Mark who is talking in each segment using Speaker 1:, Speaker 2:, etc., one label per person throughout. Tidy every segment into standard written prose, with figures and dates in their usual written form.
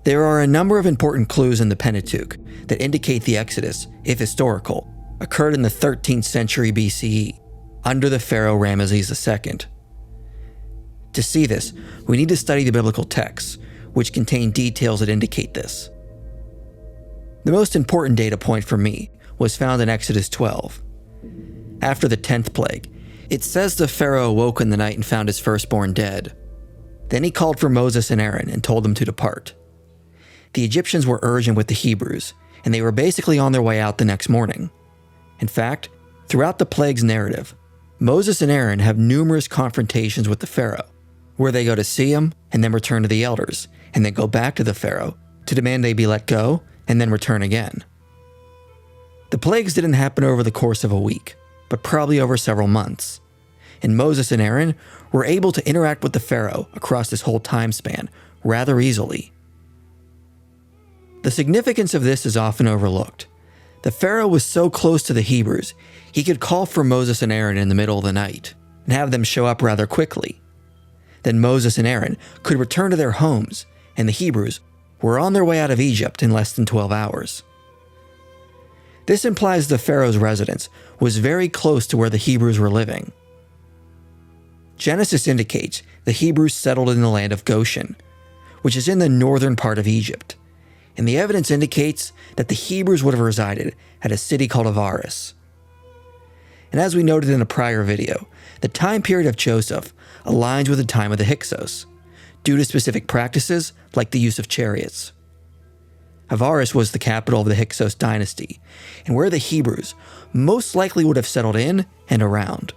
Speaker 1: There are a number of important clues in the Pentateuch that indicate the Exodus, if historical, occurred in the 13th century BCE, under the pharaoh Rameses II. To see this, we need to study the biblical texts, which contain details that indicate this. The most important data point for me was found in Exodus 12. After the 10th plague, it says the pharaoh awoke in the night and found his firstborn dead. Then he called for Moses and Aaron and told them to depart. The Egyptians were urgent with the Hebrews, and they were basically on their way out the next morning. In fact, throughout the plague's narrative, Moses and Aaron have numerous confrontations with the pharaoh, where they go to see him and then return to the elders, and then go back to the pharaoh to demand they be let go and then return again. The plagues didn't happen over the course of a week, but probably over several months, and Moses and Aaron were able to interact with the pharaoh across this whole time span rather easily. The significance of this is often overlooked. The pharaoh was so close to the Hebrews, he could call for Moses and Aaron in the middle of the night and have them show up rather quickly. Then Moses and Aaron could return to their homes, and the Hebrews were on their way out of Egypt in less than 12 hours. This implies the pharaoh's residence was very close to where the Hebrews were living. Genesis indicates the Hebrews settled in the land of Goshen, which is in the northern part of Egypt, and the evidence indicates that the Hebrews would have resided at a city called Avaris. And as we noted in a prior video, the time period of Joseph aligns with the time of the Hyksos, due to specific practices like the use of chariots. Avaris was the capital of the Hyksos dynasty, and where the Hebrews most likely would have settled in and around.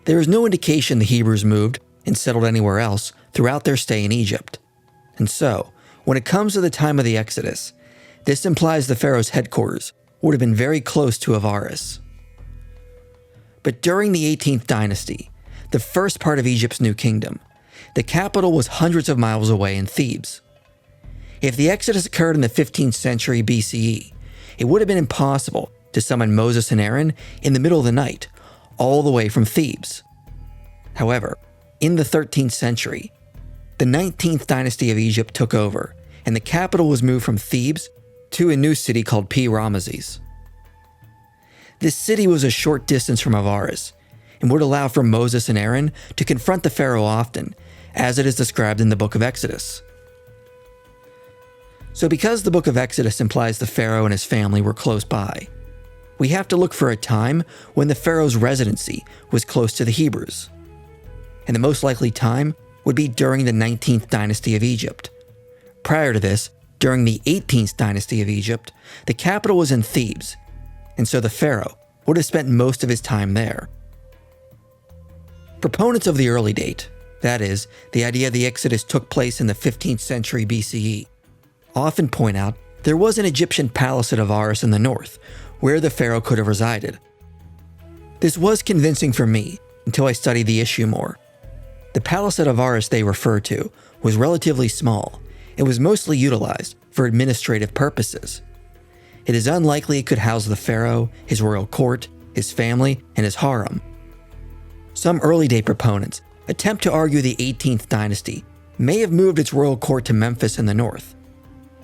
Speaker 1: There is no indication the Hebrews moved and settled anywhere else throughout their stay in Egypt, and so, when it comes to the time of the Exodus, this implies the pharaoh's headquarters would have been very close to Avaris. But during the 18th dynasty, the first part of Egypt's new kingdom, the capital was hundreds of miles away in Thebes. If the Exodus occurred in the 15th century BCE, it would have been impossible to summon Moses and Aaron in the middle of the night, all the way from Thebes. However, in the 13th century, the 19th dynasty of Egypt took over, and the capital was moved from Thebes to a new city called Rameses. This city was a short distance from Avaris, and would allow for Moses and Aaron to confront the pharaoh often, as it is described in the book of Exodus. So because the book of Exodus implies the pharaoh and his family were close by, we have to look for a time when the pharaoh's residency was close to the Hebrews. And the most likely time would be during the 19th dynasty of Egypt. Prior to this, during the 18th dynasty of Egypt, the capital was in Thebes, and so the pharaoh would have spent most of his time there. Proponents of the early date, that is, the idea the Exodus took place in the 15th century BCE, often point out there was an Egyptian palace at Avaris in the north, where the pharaoh could have resided. This was convincing for me until I studied the issue more. The palace at Avaris they refer to was relatively small and was mostly utilized for administrative purposes. It is unlikely it could house the pharaoh, his royal court, his family, and his harem. Some early date proponents attempt to argue the 18th dynasty may have moved its royal court to Memphis in the north.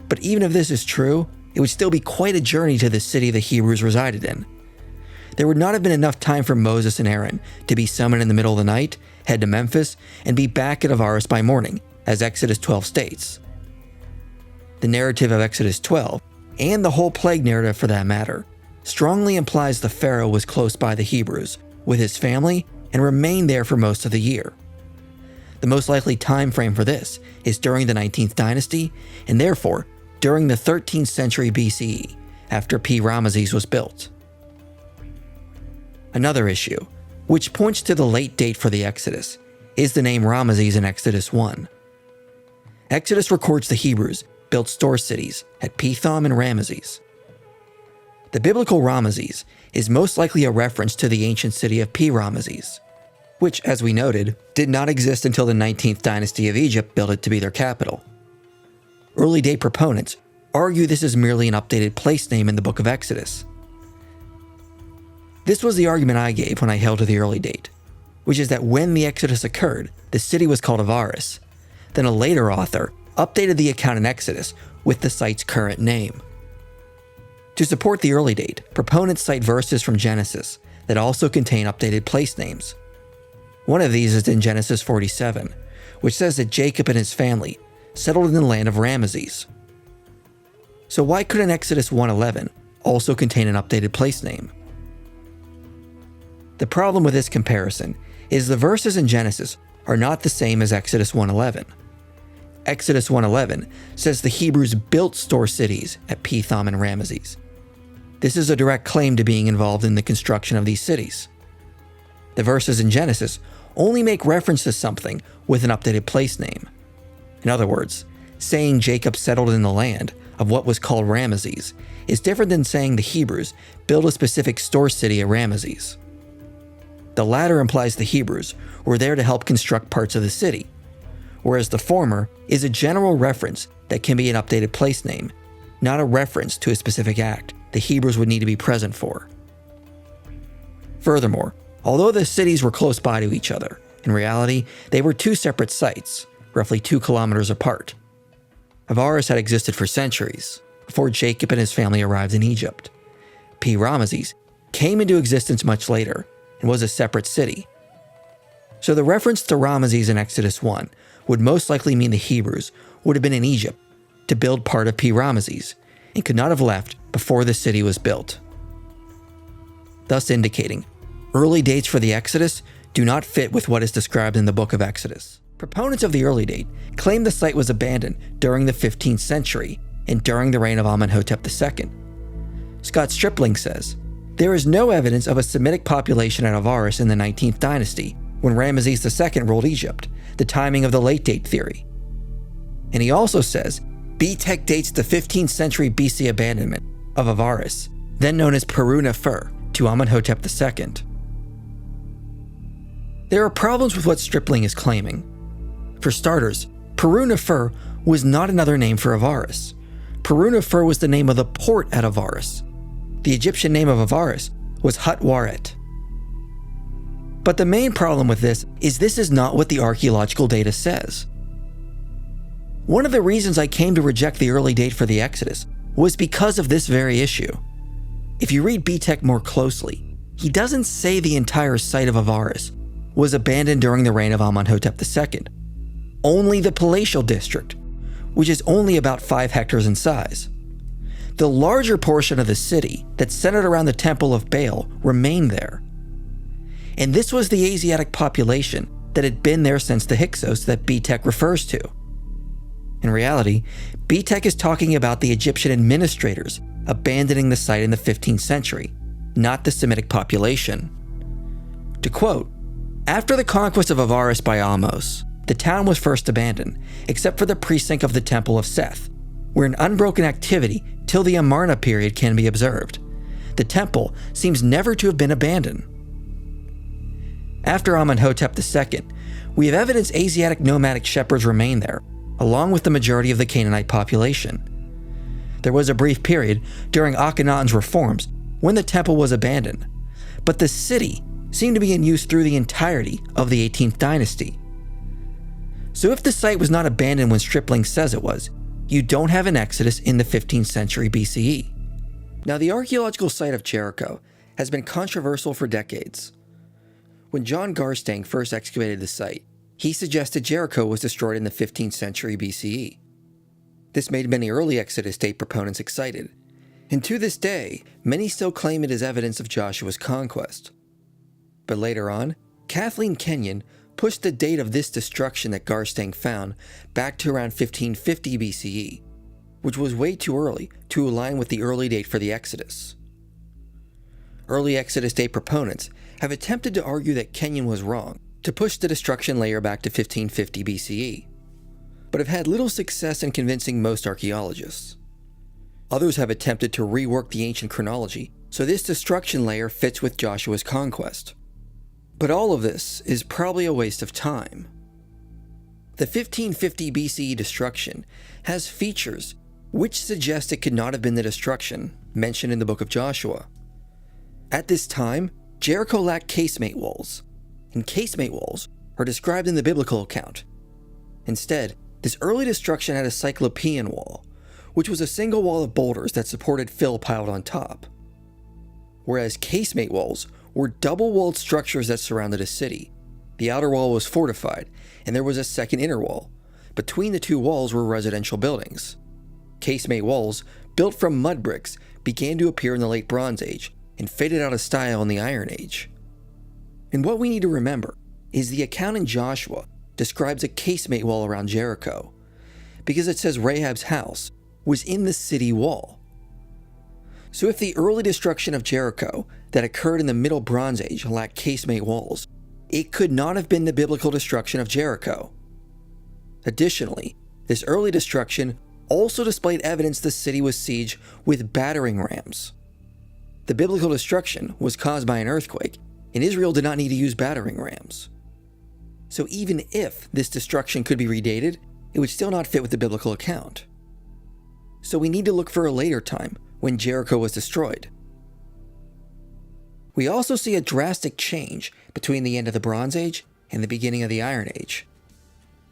Speaker 1: But even if this is true, it would still be quite a journey to the city the Hebrews resided in. There would not have been enough time for Moses and Aaron to be summoned in the middle of the night, head to Memphis, and be back at Avaris by morning, as Exodus 12 states. The narrative of Exodus 12, and the whole plague narrative for that matter, strongly implies the pharaoh was close by the Hebrews, with his family, and remained there for most of the year. The most likely time frame for this is during the 19th dynasty, and therefore during the 13th century BCE, after Rameses was built. Another issue, which points to the late date for the Exodus, is the name Rameses in Exodus 1. Exodus records the Hebrews built store cities at Pithom and Rameses. The biblical Rameses is most likely a reference to the ancient city of Rameses, which, as we noted, did not exist until the 19th dynasty of Egypt built it to be their capital. Early date proponents argue this is merely an updated place name in the book of Exodus. This was the argument I gave when I held to the early date, which is that when the Exodus occurred, the city was called Avaris. Then a later author updated the account in Exodus with the site's current name. To support the early date, proponents cite verses from Genesis that also contain updated place names. One of these is in Genesis 47, which says that Jacob and his family settled in the land of Rameses. So why couldn't Exodus 1:11 also contain an updated place name? The problem with this comparison is the verses in Genesis are not the same as Exodus 1:11. Exodus 1:11 says the Hebrews built store cities at Pithom and Rameses. This is a direct claim to being involved in the construction of these cities. The verses in Genesis only make reference to something with an updated place name. In other words, saying Jacob settled in the land of what was called Rameses is different than saying the Hebrews built a specific store city at Rameses. The latter implies the Hebrews were there to help construct parts of the city, whereas the former is a general reference that can be an updated place name, not a reference to a specific act the Hebrews would need to be present for. Furthermore, although the cities were close by to each other, in reality, they were two separate sites, roughly 2 kilometers apart. Avaris had existed for centuries, before Jacob and his family arrived in Egypt. Rameses came into existence much later and was a separate city. So the reference to Rameses in Exodus 1 would most likely mean the Hebrews would have been in Egypt to build part of Rameses and could not have left before the city was built, thus indicating early dates for the Exodus do not fit with what is described in the book of Exodus. Proponents of the early date claim the site was abandoned during the 15th century and during the reign of Amenhotep II. Scott Stripling says, there is no evidence of a Semitic population at Avaris in the 19th dynasty when Rameses II ruled Egypt, the timing of the late date theory. And he also says, BTEC dates the 15th century BC abandonment of Avaris, then known as Peru Nefer, to Amenhotep II. There are problems with what Stripling is claiming. For starters, Peru Nefer was not another name for Avaris. Peru Nefer was the name of the port at Avaris. The Egyptian name of Avaris was Hut-Waret. But the main problem with this is not what the archaeological data says. One of the reasons I came to reject the early date for the Exodus was because of this very issue. If you read BTEC more closely, he doesn't say the entire site of Avaris was abandoned during the reign of Amenhotep II. Only the palatial district, which is only about 5 hectares in size. The larger portion of the city that centered around the temple of Baal remained there. And this was the Asiatic population that had been there since the Hyksos that BTEC refers to. In reality, BTEC is talking about the Egyptian administrators abandoning the site in the 15th century, not the Semitic population. To quote, after the conquest of Avaris by Ahmose, the town was first abandoned, except for the precinct of the Temple of Seth, where an unbroken activity till the Amarna period can be observed. The temple seems never to have been abandoned. After Amenhotep II, we have evidence Asiatic nomadic shepherds remained there, along with the majority of the Canaanite population. There was a brief period during Akhenaten's reforms when the temple was abandoned, but the city seemed to be in use through the entirety of the 18th dynasty. So if the site was not abandoned when Stripling says it was, you don't have an Exodus in the 15th century BCE. Now, the archaeological site of Jericho has been controversial for decades. When John Garstang first excavated the site, he suggested Jericho was destroyed in the 15th century BCE. This made many early Exodus date proponents excited, and to this day, many still claim it as evidence of Joshua's conquest. But later on, Kathleen Kenyon pushed the date of this destruction that Garstang found back to around 1550 BCE, which was way too early to align with the early date for the Exodus. Early Exodus date proponents have attempted to argue that Kenyon was wrong to push the destruction layer back to 1550 BCE, but have had little success in convincing most archaeologists. Others have attempted to rework the ancient chronology so this destruction layer fits with Joshua's conquest. But all of this is probably a waste of time. The 1550 BCE destruction has features which suggest it could not have been the destruction mentioned in the book of Joshua. At this time, Jericho lacked casemate walls, and casemate walls are described in the biblical account. Instead, This early destruction had a cyclopean wall, which was a single wall of boulders that supported fill piled on top, whereas casemate walls were double-walled structures that surrounded a city. The outer wall was fortified, and there was a second inner wall. Between the two walls were residential buildings. Casemate walls, built from mud bricks, began to appear in the Late Bronze Age and faded out of style in the Iron Age. And what we need to remember is the account in Joshua describes a casemate wall around Jericho, because it says Rahab's house was in the city wall. So if the early destruction of Jericho that occurred in the Middle Bronze Age lacked casemate walls, it could not have been the biblical destruction of Jericho. Additionally, this early destruction also displayed evidence the city was sieged with battering rams. The biblical destruction was caused by an earthquake, and Israel did not need to use battering rams. So even if this destruction could be redated, it would still not fit with the biblical account. So we need to look for a later time when Jericho was destroyed. We also see a drastic change between the end of the Bronze Age and the beginning of the Iron Age.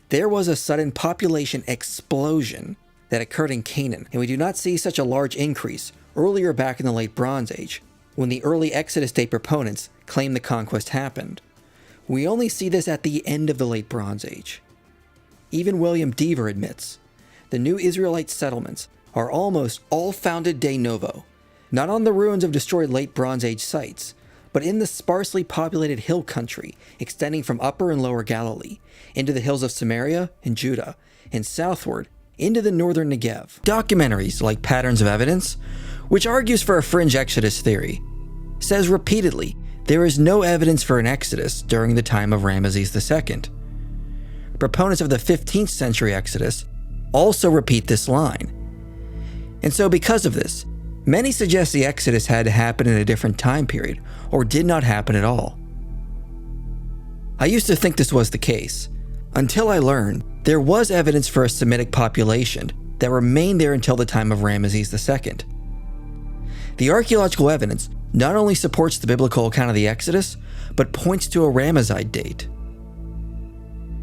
Speaker 1: There was a sudden population explosion that occurred in Canaan, and we do not see such a large increase earlier back in the Late Bronze Age, when the early Exodus Day proponents claimed the conquest happened. We only see this at the end of the Late Bronze Age. Even William Dever admits, the new Israelite settlements are almost all founded de novo, not on the ruins of destroyed Late Bronze Age sites, but in the sparsely populated hill country extending from Upper and Lower Galilee into the hills of Samaria and Judah, and southward into the northern Negev. Documentaries like Patterns of Evidence, which argues for a fringe Exodus theory, says repeatedly there is no evidence for an Exodus during the time of Rameses II. Proponents of the 15th century Exodus also repeat this line. And so because of this, many suggest the Exodus had to happen in a different time period, or did not happen at all. I used to think this was the case, until I learned there was evidence for a Semitic population that remained there until the time of Rameses II. The archaeological evidence not only supports the biblical account of the Exodus, but points to a Rameside date.